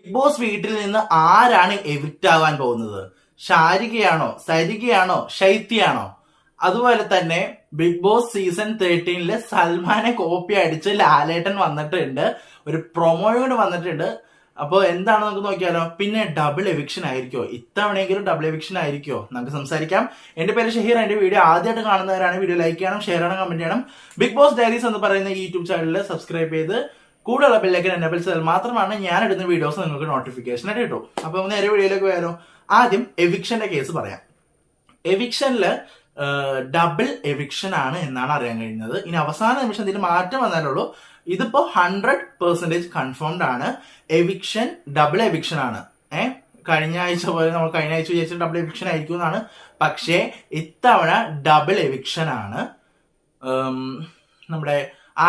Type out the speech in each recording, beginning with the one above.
Big boss വീട്ടിൽ നിന്ന് ആരാണ് എവിക്റ്റ് ആവാൻ പോകുന്നത്? ശാരികയാണോ, സരികയാണോ, ശൈത്യയാണോ? അതുപോലെ തന്നെ ബിഗ് ബോസ് സീസൺ 13 സൽമാനെ കോപ്പി അടിച്ച് ലാലേട്ടൻ വന്നിട്ടുണ്ട്, ഒരു പ്രൊമോയോട് വന്നിട്ടുണ്ട്. അപ്പോൾ എന്താണ് നമുക്ക് നോക്കിയാലോ. പിന്നെ ഡബിൾ എവിക്ഷൻ ആയിരിക്കോ? ഇത്തവണയെങ്കിലും ഡബിൾ എവിക്ഷൻ ആയിരിക്കോ? നമുക്ക് സംസാരിക്കാം. എന്റെ പേര് ഷഹീർ. എന്റെ വീഡിയോ ആദ്യമായിട്ട് കാണുന്നവരാണ് വീഡിയോ ലൈക്ക് ചെയ്യണം, ഷെയർ ചെയ്യണം, കമന്റ് ചെയ്യണം. ബിഗ് ബോസ് ഡയറീസ് എന്ന് പറയുന്ന യൂട്യൂബ് ചാനലിൽ സബ്സ്ക്രൈബ് ചെയ്ത് കൂടുതലുള്ള ബെല്ലൈക്കൻ എനേബിൾ ചെയ്താൽ മാത്രമാണ് ഞാൻ ഇടുന്ന വീഡിയോസ് നിങ്ങൾക്ക് നോട്ടിഫിക്കേഷൻ ആയിട്ട് കിട്ടും. അപ്പൊ നേരെ വീഡിയോയിലേക്ക് പോയാലോ. ആദ്യം എവിക്ഷന്റെ കേസ് പറയാം. എവിക്ഷനില് ഡബിൾ എവിക്ഷൻ ആണ് എന്നാണ് അറിയാൻ കഴിഞ്ഞത്. ഇനി അവസാന നിമിഷം ഇതിന് മാറ്റം വന്നാലുള്ളൂ. ഇതിപ്പോ 100% കൺഫേംഡ് ആണ്. എവിക്ഷൻ ഡബിൾ എവിക്ഷൻ ആണ്. കഴിഞ്ഞ ആഴ്ച പോലെ നമ്മൾ കഴിഞ്ഞ ആഴ്ച വിചാരിച്ച ഡബിൾ എവിക്ഷൻ ആയിരിക്കും എന്നാണ്. പക്ഷേ ഇത്തവണ ഡബിൾ എവിക്ഷൻ ആണ്. നമ്മുടെ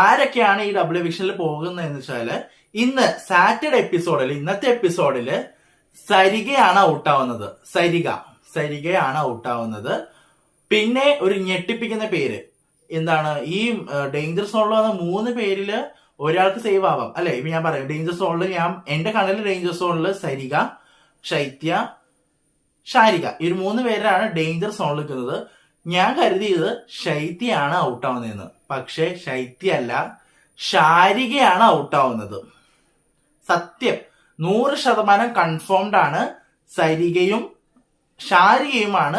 ആരൊക്കെയാണ് ഈ ഡബിൾ എവിക്ഷനിൽ പോകുന്നത് എന്ന് വെച്ചാല്, ഇന്ന് സാറ്റർഡേ എപ്പിസോഡിൽ, ഇന്നത്തെ എപ്പിസോഡില് സരികയാണ് ഔട്ടാവുന്നത്. സരികയാണ് ഔട്ടാവുന്നത്. പിന്നെ ഒരു ഞെട്ടിപ്പിക്കുന്ന പേര് എന്താണ്, ഈ ഡേഞ്ചർ സോണിൽ വന്ന 3 പേരില് ഒരാൾക്ക് സേവ് ആവാം അല്ലെ. ഇപ്പൊ ഞാൻ പറയാം, ഡേഞ്ചർ സോണിൽ എന്റെ കണ്ണിൽ ഡേഞ്ചർ സോണിൽ സരിക, ശൈത്യ, ശാരിക, ഈ 3 പേരാണ് ഡേഞ്ചർ സോണിൽ നിൽക്കുന്നത്. ഞാൻ കരുതിയത് ശൈത്യയാണ് ഔട്ടാവുന്നതെന്ന്. പക്ഷെ ശൈത്യ അല്ല, ശാരികയാണ് ഔട്ടാവുന്നത്. സത്യം 100% കൺഫേംഡ് ആണ്. സരികയും ശാരികയുമാണ്